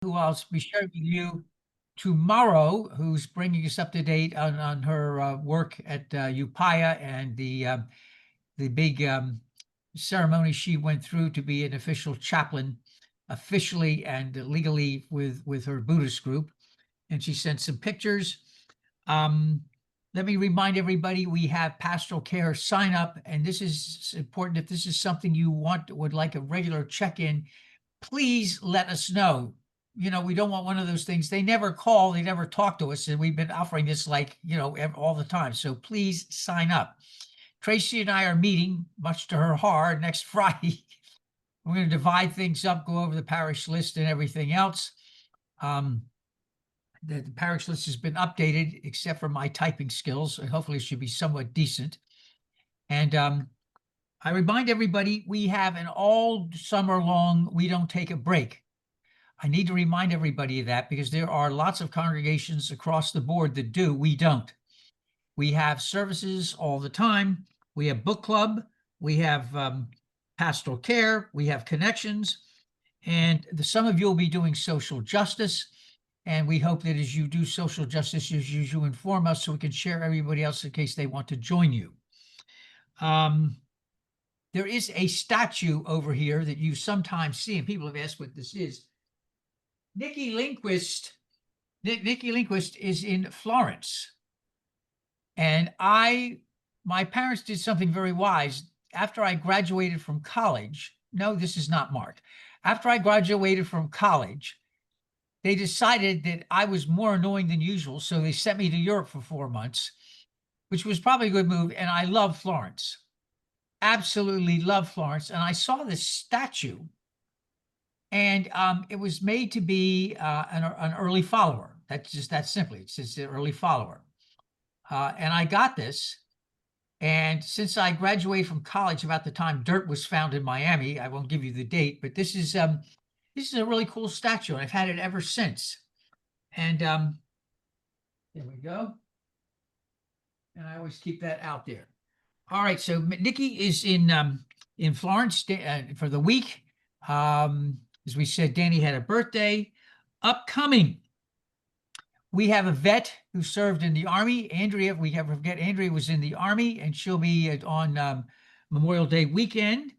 who I'll be sharing with you tomorrow, who's bringing us up to date on her work at Upaya and the big ceremony she went through to be an official chaplain, officially and legally with her Buddhist group. And she sent some pictures. Um, Let me remind everybody we have pastoral care sign up, and this is important. If this is something you would like a regular check-in, please let us know. We don't want one of those things. They never call, they never talk to us, and we've been offering this all the time. So please sign up. Tracy and I are meeting, much to her horror, next Friday. We're going to divide things up, go over the parish list and everything else. The parish list has been updated, except for my typing skills. Hopefully it should be somewhat decent. And I remind everybody, we have an all summer long, we don't take a break. I need to remind everybody of that because there are lots of congregations across the board that do. We don't. We have services all the time. We have book club. We have pastoral care. We have connections. And some of you will be doing social justice. And we hope that as you do social justice, you inform us so we can share everybody else in case they want to join you. There is a statue over here that you sometimes see, and people have asked what this is. Nikki Lindquist is in Florence. And my parents did something very wise. After I graduated from college, no, this is not Mark. After I graduated from college, they decided that I was more annoying than usual. So they sent me to Europe for 4 months, which was probably a good move. And I love Florence, absolutely love Florence. And I saw this statue, and it was made to be an early follower. That's just that simply. It's just an early follower. And I got this. And since I graduated from college about the time dirt was found in Miami, I won't give you the date, but this is a really cool statue, and I've had it ever since. And there we go. And I always keep that out there. All right, so Nikki is in Florence for the week. As we said, Danny had a birthday. Upcoming, we have a vet who served in the Army. Andrea, we have forget Andrea was in the Army, and she'll be on Memorial Day weekend.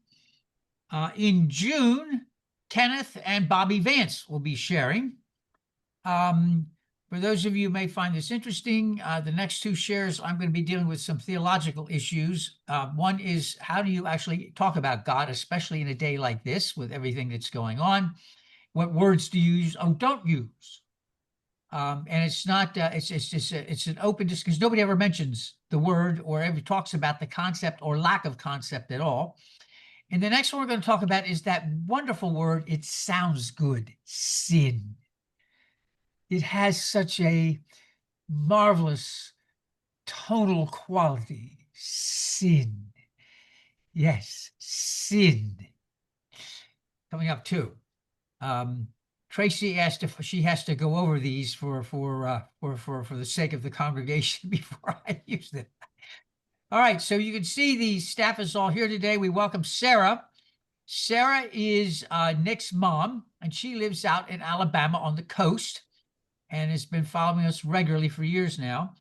In June, Kenneth and Bobby Vance will be sharing. For those of you who may find this interesting, the next two shares, I'm going to be dealing with some theological issues. One is, how do you actually talk about God, especially in a day like this with everything that's going on? What words do you use? Oh, don't use. And it's not, it's just, it's an open discussion because nobody ever mentions the word or ever talks about the concept or lack of concept at all. And the next one we're going to talk about is that wonderful word. It sounds good. Sin. It has such a marvelous tonal quality. Sin. Yes, sin. Coming up too. Tracy asked if she has to go over these for the sake of the congregation before I use them. All right, so you can see the staff is all here today. We welcome Sarah. Sarah is Nick's mom, and she lives out in Alabama on the coast and has been following us regularly for years now.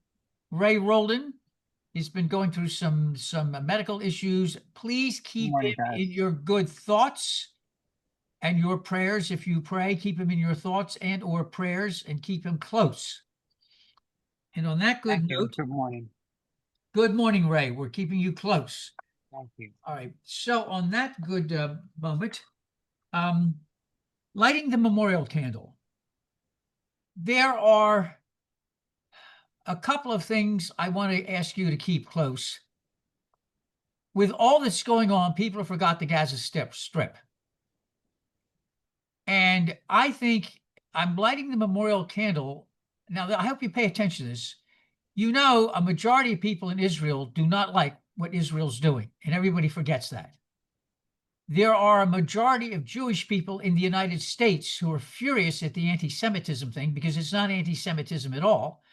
Ray Roldan has been going through some medical issues. Please keep him in your good thoughts and your prayers. If you pray, keep him in your thoughts and or prayers, and keep him close. And on that good note, good morning. Good morning, Ray. We're keeping you close. Thank you. All right. So on that good moment, lighting the memorial candle. There are a couple of things I want to ask you to keep close. With all that's going on, people have forgot the Gaza Strip. And I think I'm lighting the memorial candle. Now, I hope you pay attention to this. You know, a majority of people in Israel do not like what Israel's doing, and everybody forgets that. There are a majority of Jewish people in the United States who are furious at the anti-Semitism thing because it's not anti-Semitism at all,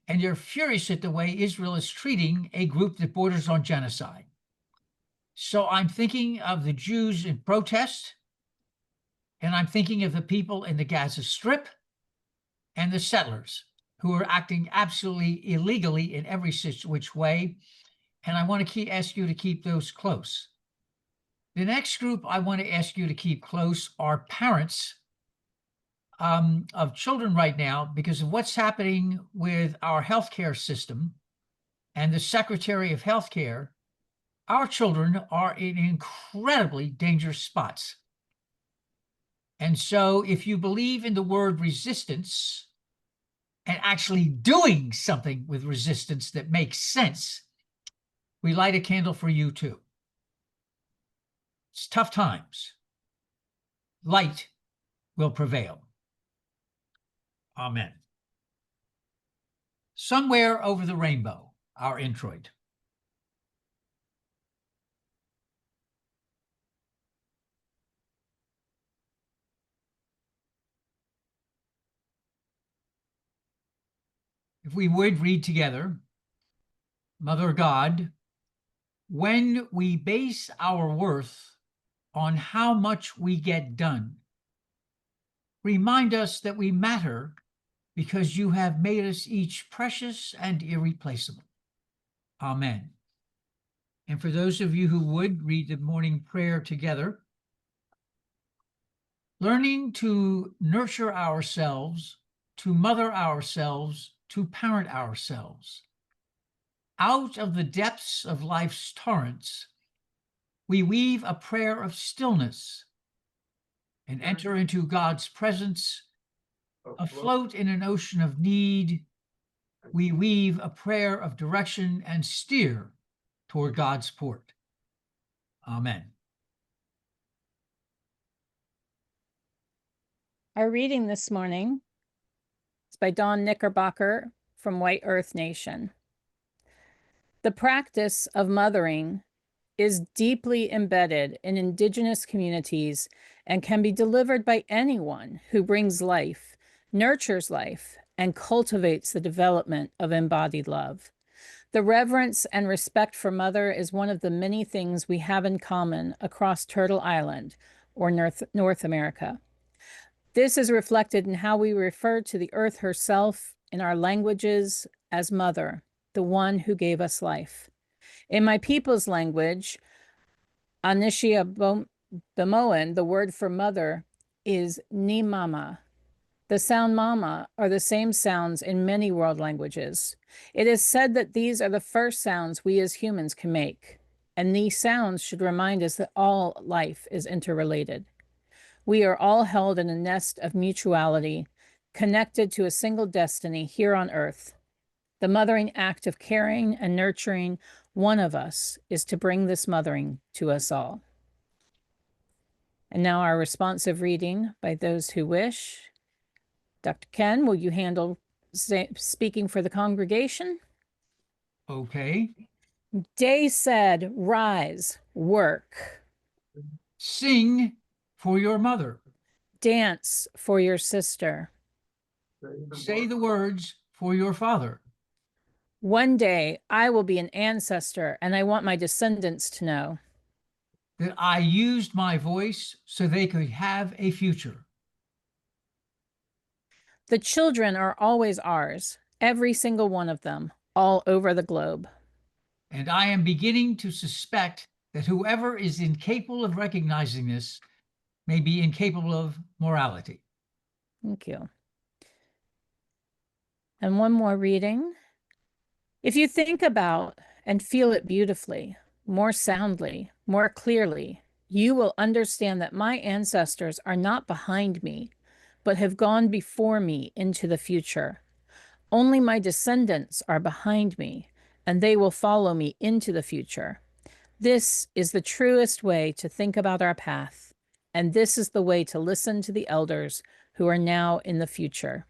and they're furious at the way Israel is treating a group that borders on genocide. So I'm thinking of the Jews in protest, And I'm thinking of the people in the Gaza Strip and the settlers who are acting absolutely illegally in every which way. And I want to ask you to keep those close. The next group I want to ask you to keep close are parents of children right now because of what's happening with our healthcare system and the Secretary of Healthcare. Our children are in incredibly dangerous spots. And so if you believe in the word resistance and actually doing something with resistance that makes sense, we light a candle for you too. It's tough times. Light will prevail. Amen. Somewhere over the rainbow, our introit. If we would read together, Mother God, when we base our worth on how much we get done, remind us that we matter because you have made us each precious and irreplaceable. Amen. And for those of you who would read the morning prayer together, learning to nurture ourselves, to mother ourselves, to parent ourselves. Out of the depths of life's torrents, we weave a prayer of stillness and enter into God's presence. Afloat in an ocean of need, we weave a prayer of direction and steer toward God's port. Amen. Our reading this morning is by Dawn Knickerbocker from White Earth Nation. The practice of mothering is deeply embedded in Indigenous communities and can be delivered by anyone who brings life, nurtures life, and cultivates the development of embodied love. The reverence and respect for Mother is one of the many things we have in common across Turtle Island, or North America. This is reflected in how we refer to the earth herself in our languages as Mother, the one who gave us life. In my people's language, Anishinaabe, the word for mother is ni mama. The sound mama are the same sounds in many world languages. It is said that these are the first sounds we as humans can make, and these sounds should remind us that all life is interrelated. We are all held in a nest of mutuality, connected to a single destiny here on earth. The mothering act of caring and nurturing one of us is to bring this mothering to us all. And now our responsive reading by those who wish. Dr. Ken, will you handle speaking for the congregation? Okay. Day said, rise, work. Sing for your mother. Dance for your sister. Say the words for your father. One day I will be an ancestor, and I want my descendants to know that I used my voice so they could have a future. The children are always ours, every single one of them, all over the globe. And I am beginning to suspect that whoever is incapable of recognizing this may be incapable of morality. Thank you. And one more reading. If you think about and feel it beautifully, more soundly, more clearly, you will understand that my ancestors are not behind me, but have gone before me into the future. Only my descendants are behind me, and they will follow me into the future. This is the truest way to think about our path, and this is the way to listen to the elders who are now in the future.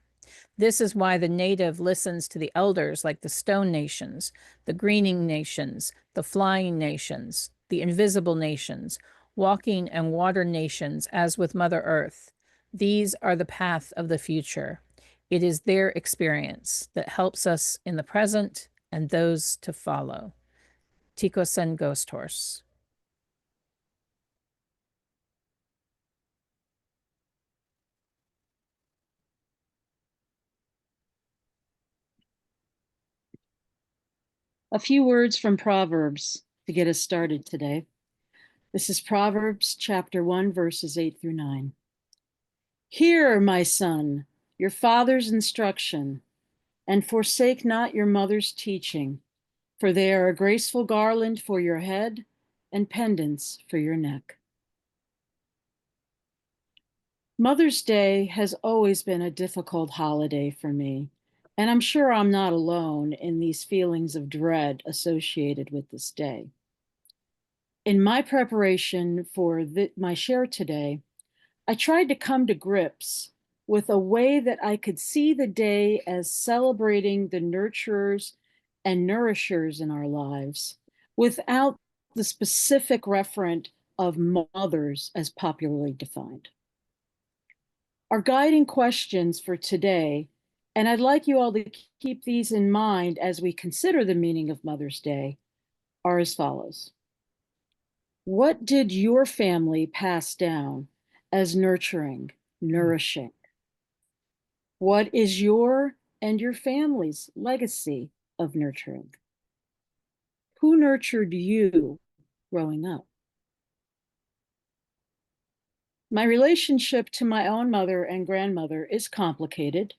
This is why the native listens to the elders like the stone nations, the greening nations, the flying nations, the invisible nations, walking and water nations, as with Mother Earth. These are the path of the future. It is their experience that helps us in the present and those to follow. Tikosen Ghost Horse. A few words from Proverbs to get us started today. This is Proverbs chapter 1, verses 8 through 9. Hear, my son, your father's instruction, and forsake not your mother's teaching, for they are a graceful garland for your head and pendants for your neck. Mother's Day has always been a difficult holiday for me, and I'm sure I'm not alone in these feelings of dread associated with this day. In my preparation for my share today, I tried to come to grips with a way that I could see the day as celebrating the nurturers and nourishers in our lives without the specific referent of mothers as popularly defined. Our guiding questions for today, and I'd like you all to keep these in mind as we consider the meaning of Mother's Day, are as follows. What did your family pass down as nurturing, nourishing? What is your and your family's legacy of nurturing? Who nurtured you growing up? My relationship to my own mother and grandmother is complicated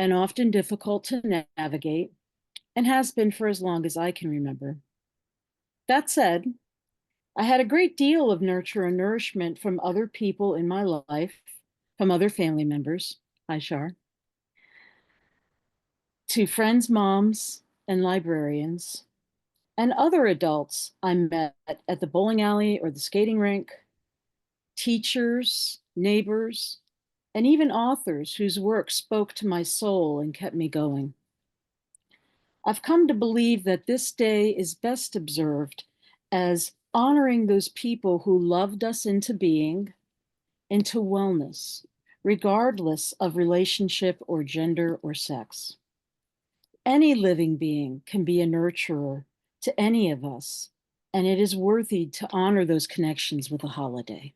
and often difficult to navigate, and has been for as long as I can remember. That said, I had a great deal of nurture and nourishment from other people in my life, from other family members, hi Shar, to friends' moms and librarians, and other adults I met at the bowling alley or the skating rink, teachers, neighbors, and even authors whose work spoke to my soul and kept me going. I've come to believe that this day is best observed as honoring those people who loved us into being, into wellness, regardless of relationship or gender or sex. Any living being can be a nurturer to any of us, and it is worthy to honor those connections with a holiday.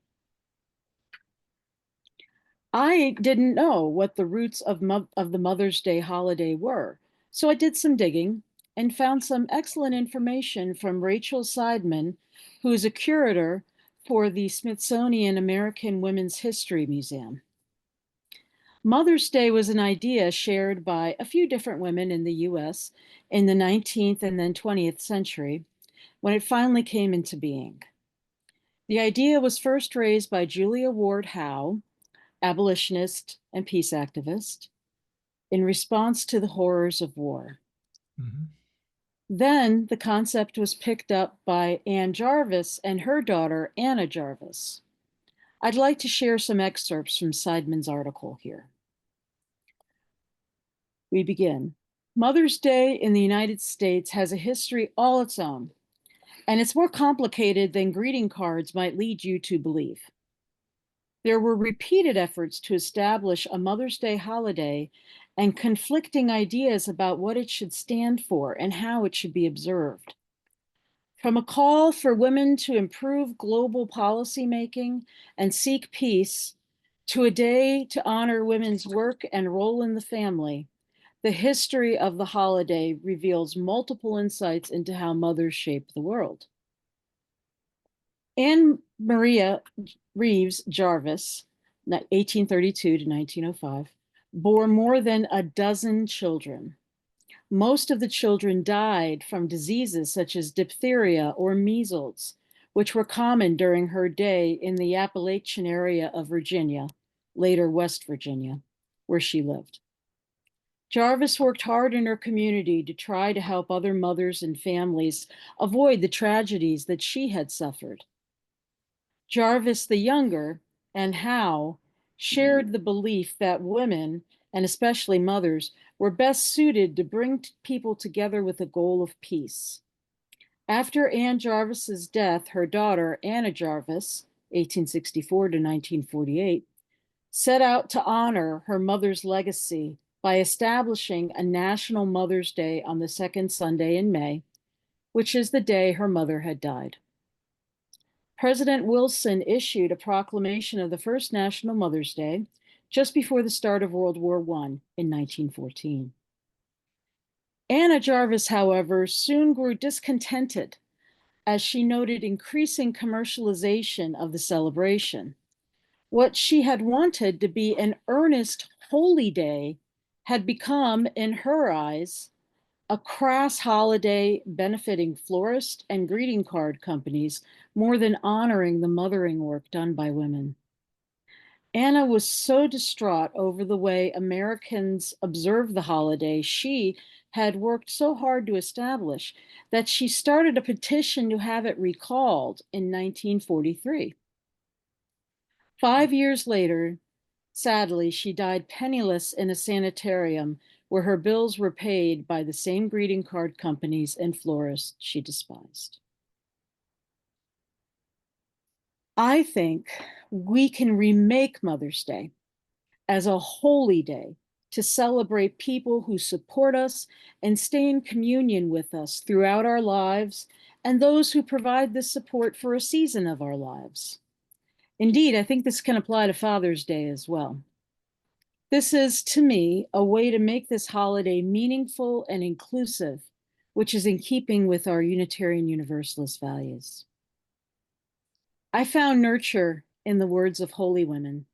I didn't know what the roots of the Mother's Day holiday were, so I did some digging and found some excellent information from Rachel Seidman, who is a curator for the Smithsonian American Women's History Museum. Mother's Day was an idea shared by a few different women in the US in the 19th and then 20th century when it finally came into being. The idea was first raised by Julia Ward Howe, abolitionist and peace activist, in response to the horrors of war. Mm-hmm. Then the concept was picked up by Anne Jarvis and her daughter, Anna Jarvis. I'd like to share some excerpts from Seidman's article here. We begin. Mother's Day in the United States has a history all its own, and it's more complicated than greeting cards might lead you to believe. There were repeated efforts to establish a Mother's Day holiday and conflicting ideas about what it should stand for and how it should be observed. From a call for women to improve global policymaking and seek peace, to a day to honor women's work and role in the family, the history of the holiday reveals multiple insights into how mothers shape the world. Anne Maria Reeves Jarvis, 1832 to 1905, bore more than a dozen children. Most of the children died from diseases such as diphtheria or measles, which were common during her day in the Appalachian area of Virginia, later West Virginia, where she lived. Jarvis worked hard in her community to try to help other mothers and families avoid the tragedies that she had suffered. Jarvis the younger and Howe shared the belief that women, and especially mothers, were best suited to bring people together with a goal of peace. After Anne Jarvis's death, her daughter, Anna Jarvis, 1864 to 1948, set out to honor her mother's legacy by establishing a National Mother's Day on the second Sunday in May, which is the day her mother had died. President Wilson issued a proclamation of the first National Mother's Day just before the start of World War I in 1914. Anna Jarvis, however, soon grew discontented as she noted increasing commercialization of the celebration. What she had wanted to be an earnest holy day had become, in her eyes, a crass holiday benefiting florist and greeting card companies more than honoring the mothering work done by women. Anna was so distraught over the way Americans observe the holiday she had worked so hard to establish that she started a petition to have it recalled in 1943. 5 years later, sadly, she died penniless in a sanitarium where her bills were paid by the same greeting card companies and florists she despised. I think we can remake Mother's Day as a holy day to celebrate people who support us and stay in communion with us throughout our lives, and those who provide this support for a season of our lives. Indeed, I think this can apply to Father's Day as well. This is, to me, a way to make this holiday meaningful and inclusive, which is in keeping with our Unitarian Universalist values. I found nurture in the words of holy women,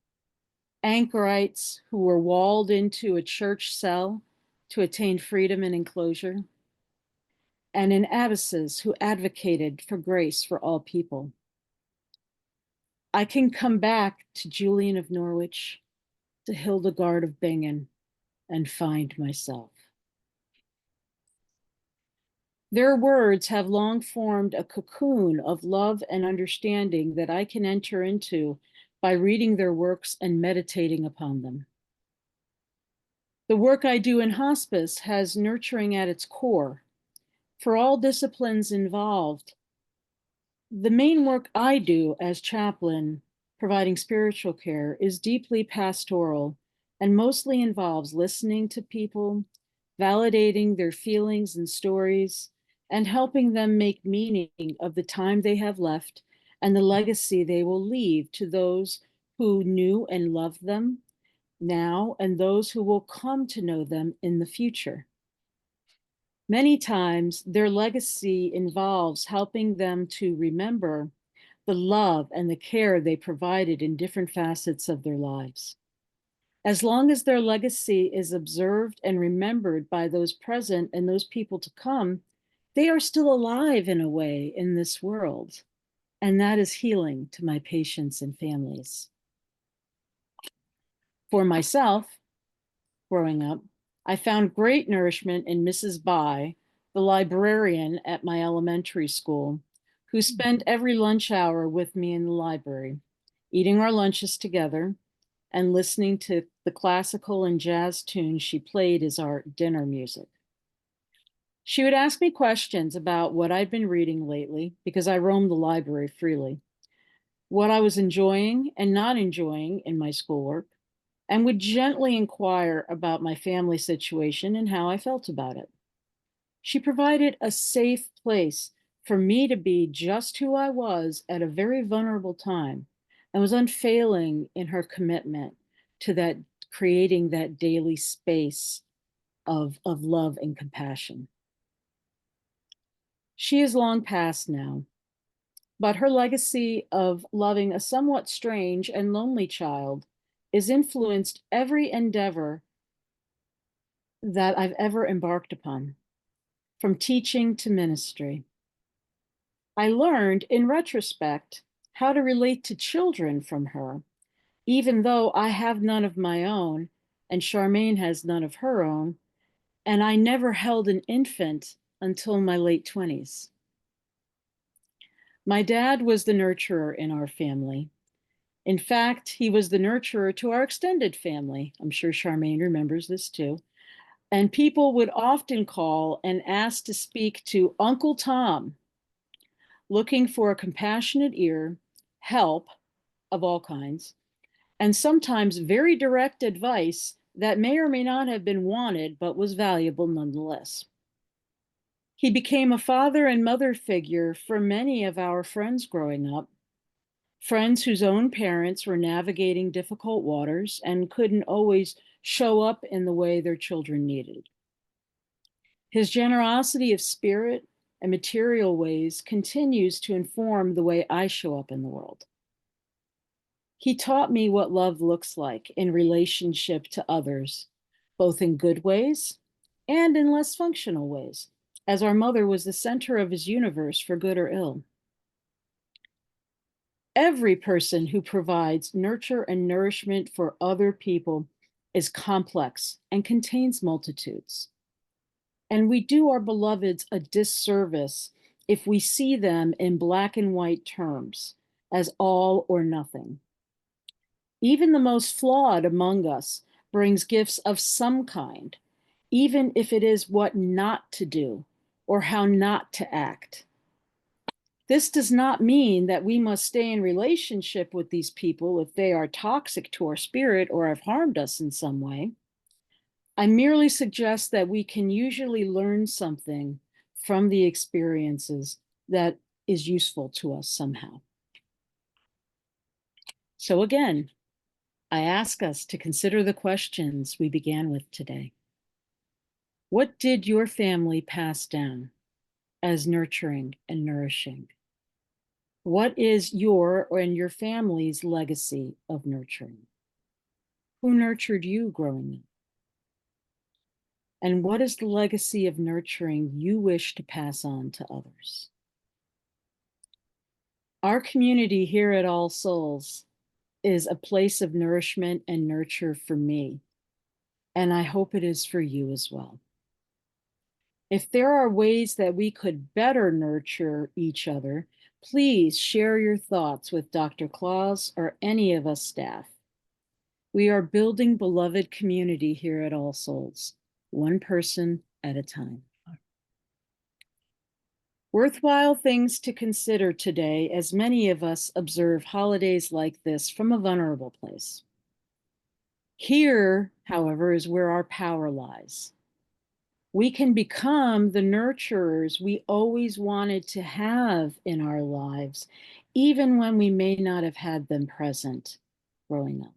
anchorites who were walled into a church cell to attain freedom and enclosure, and in abbesses who advocated for grace for all people. I can come back to Julian of Norwich, to Hildegard of Bingen, and find myself. Their words have long formed a cocoon of love and understanding that I can enter into by reading their works and meditating upon them. The work I do in hospice has nurturing at its core. For all disciplines involved, the main work I do as chaplain, providing spiritual care, is deeply pastoral and mostly involves listening to people, validating their feelings and stories, and helping them make meaning of the time they have left and the legacy they will leave to those who knew and loved them now and those who will come to know them in the future. Many times, their legacy involves helping them to remember the love and the care they provided in different facets of their lives. As long as their legacy is observed and remembered by those present and those people to come, they are still alive in a way in this world. And that is healing to my patients and families. For myself, growing up, I found great nourishment in Mrs. Bai, the librarian at my elementary school, who spent every lunch hour with me in the library, eating our lunches together and listening to the classical and jazz tunes she played as our dinner music. She would ask me questions about what I'd been reading lately, because I roamed the library freely, what I was enjoying and not enjoying in my schoolwork, and would gently inquire about my family situation and how I felt about it. She provided a safe place for me to be just who I was at a very vulnerable time, and was unfailing in her commitment to that, creating that daily space of love and compassion. She is long past now, but her legacy of loving a somewhat strange and lonely child has influenced every endeavor that I've ever embarked upon, from teaching to ministry. I learned in retrospect how to relate to children from her, even though I have none of my own and Charmaine has none of her own, and I never held an infant until my late 20s. My dad was the nurturer in our family. In fact, he was the nurturer to our extended family. I'm sure Charmaine remembers this too. And people would often call and ask to speak to Uncle Tom, looking for a compassionate ear, help of all kinds, and sometimes very direct advice that may or may not have been wanted, but was valuable nonetheless. He became a father and mother figure for many of our friends growing up, friends whose own parents were navigating difficult waters and couldn't always show up in the way their children needed. His generosity of spirit and material ways continues to inform the way I show up in the world. He taught me what love looks like in relationship to others, both in good ways and in less functional ways, as our mother was the center of his universe for good or ill. Every person who provides nurture and nourishment for other people is complex and contains multitudes. And we do our beloveds a disservice if we see them in black and white terms as all or nothing. Even the most flawed among us brings gifts of some kind, even if it is what not to do or how not to act. This does not mean that we must stay in relationship with these people if they are toxic to our spirit or have harmed us in some way. I merely suggest that we can usually learn something from the experiences that is useful to us somehow. So again, I ask us to consider the questions we began with today. What did your family pass down as nurturing and nourishing? What is your and your family's legacy of nurturing? Who nurtured you growing up? And what is the legacy of nurturing you wish to pass on to others? Our community here at All Souls is a place of nourishment and nurture for me, and I hope it is for you as well. If there are ways that we could better nurture each other, please share your thoughts with Dr. Claus or any of us staff. We are building beloved community here at All Souls, one person at a time. Worthwhile things to consider today, as many of us observe holidays like this from a vulnerable place. Here, however, is where our power lies. We can become the nurturers we always wanted to have in our lives, even when we may not have had them present growing up.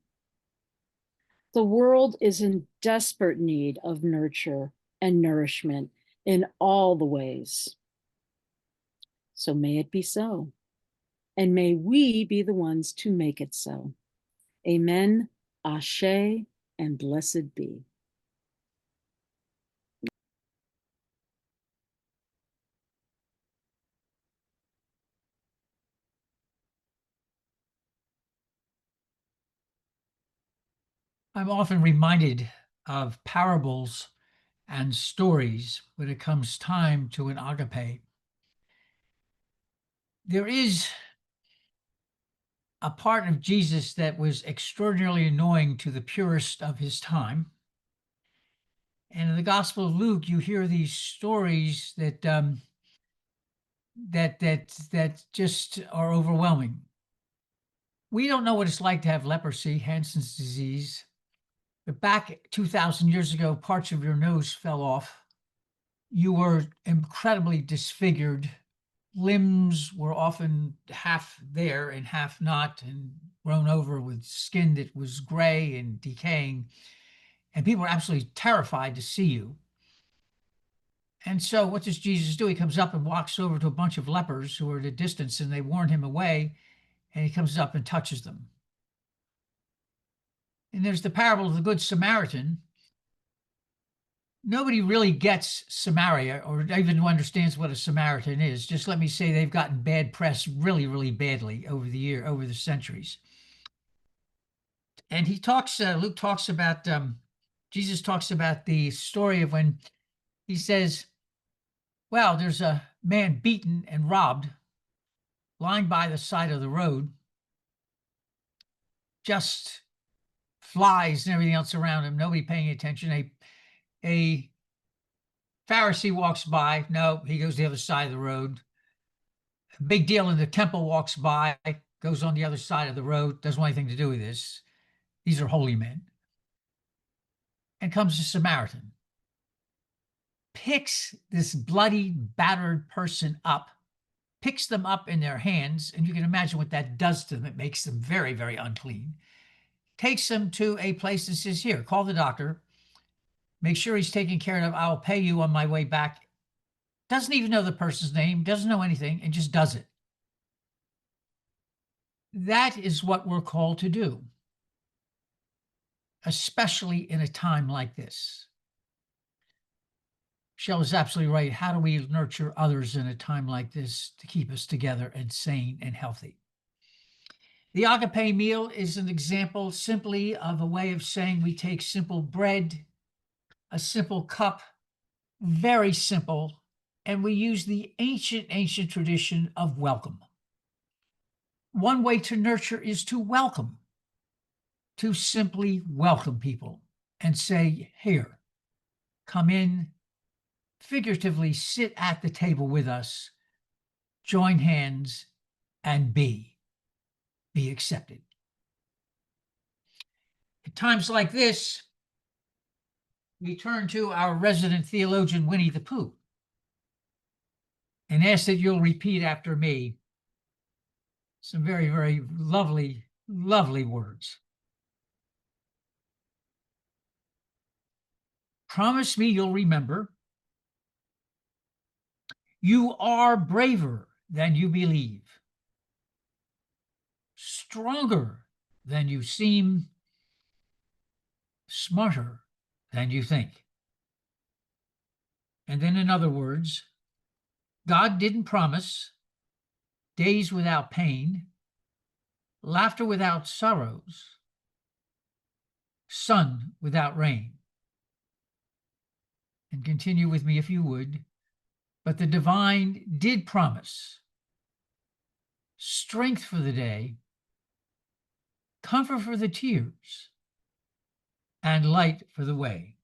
The world is in desperate need of nurture and nourishment in all the ways. So may it be so, and may we be the ones to make it so. Amen, Ashe, and blessed be. I'm often reminded of parables and stories when it comes time to an agape. There is a part of Jesus that was extraordinarily annoying to the purest of his time. And in the Gospel of Luke, you hear these stories that that just are overwhelming. We don't know what it's like to have leprosy, Hansen's disease. But back 2,000 years ago, parts of your nose fell off. You were incredibly disfigured. Limbs were often half there and half not, and grown over with skin that was gray and decaying. And people were absolutely terrified to see you. And so what does Jesus do? He comes up and walks over to a bunch of lepers who are at a distance, and they warn him away, and he comes up and touches them. And there's the parable of the Good Samaritan. Nobody really gets Samaria or even understands what a Samaritan is. Just let me say they've gotten bad press really, really badly over the centuries. And he talks, Luke talks about, Jesus talks about the story of when he says, well, there's a man beaten and robbed, lying by the side of the road, just flies and everything else around him, nobody paying attention. A Pharisee walks by. No, he goes the other side of the road. A big deal in the temple walks by, goes on the other side of the road, doesn't want anything to do with this. These are holy men. And comes a Samaritan. Picks this bloody, battered person up, picks them up in their hands, and you can imagine what that does to them. It makes them very, very unclean. Takes them to a place and says, here, call the doctor. Make sure he's taken care of. I'll pay you on my way back. Doesn't even know the person's name, doesn't know anything, and just does it. That is what we're called to do, especially in a time like this. Michelle is absolutely right. How do we nurture others in a time like this to keep us together and sane and healthy? The agape meal is an example simply of a way of saying we take simple bread, a simple cup, very simple, and we use the ancient tradition of welcome. One way to nurture is to welcome, to simply welcome people and say, here, come in, figuratively sit at the table with us, join hands, and be accepted. At times like this, we turn to our resident theologian, Winnie the Pooh, and ask that you'll repeat after me some very, very lovely, lovely words. Promise me you'll remember. You are braver than you believe, stronger than you seem, smarter than you think. And then in other words, God didn't promise days without pain, laughter without sorrows, sun without rain. And continue with me if you would. But the divine did promise strength for the day, comfort for the tears, and light for the way.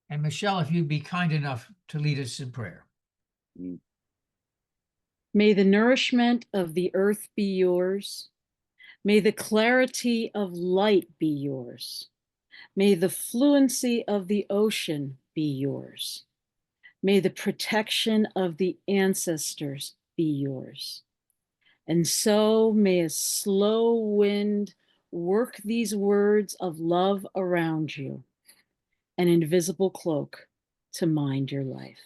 And Michelle, if you'd be kind enough to lead us in prayer. May the nourishment of the earth be yours. May the clarity of light be yours. May the fluency of the ocean be yours. May the protection of the ancestors be yours. And so may a slow wind work these words of love around you, an invisible cloak to mind your life.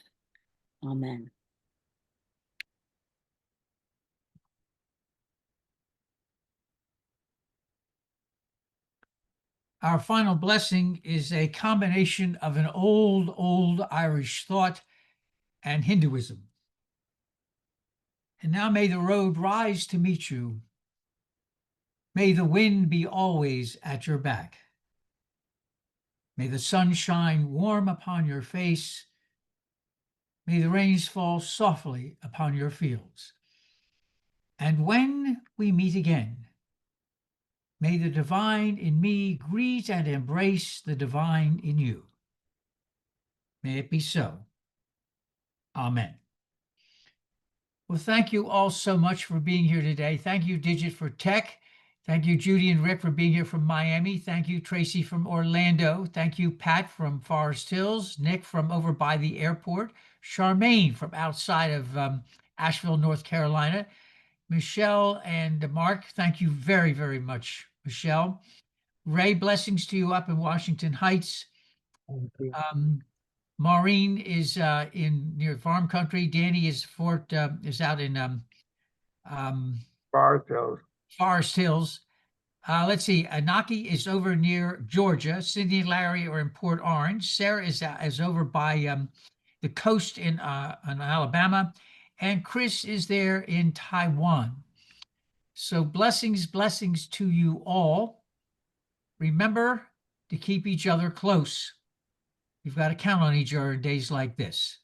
Amen. Our final blessing is a combination of an old Irish thought and Hinduism. And now may the road rise to meet you. May the wind be always at your back. May the sun shine warm upon your face. May the rains fall softly upon your fields. And when we meet again, may the divine in me greet and embrace the divine in you. May it be so. Amen. Well, thank you all so much for being here today. Thank you, Digit, for tech. Thank you, Judy and Rick, for being here from Miami. Thank you, Tracy from Orlando. Thank you, Pat from Forest Hills, Nick from over by the airport, Charmaine from outside of Asheville, North Carolina, Michelle and Mark. Thank you very, very much, Michelle. Ray, blessings to you up in Washington Heights. Maureen is in near farm country. Danny is out in Forest Hills. Let's see. Anaki is over near Georgia. Cindy and Larry are in Port Orange. Sarah is over by the coast in Alabama, and Chris is there in Taiwan. So blessings to you all. Remember to keep each other close. You've got to count on each other in days like this.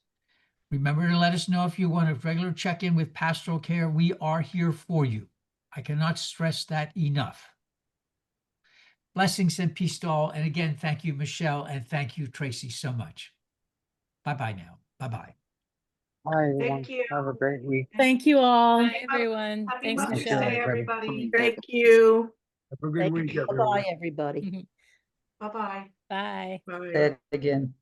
Remember to let us know if you want a regular check-in with pastoral care. We are here for you. I cannot stress that enough. Blessings and peace to all. And again, thank you, Michelle, and thank you, Tracy, so much. Bye-bye now. Bye-bye. Bye, everyone. Thank you. Have a great week. Thank you all. Bye, everyone. Happy Thanks, Mother's Michelle. Day, everybody. Thank you. Have a good week, everyone. Bye-bye, everybody. Bye-bye. Bye. Say it again.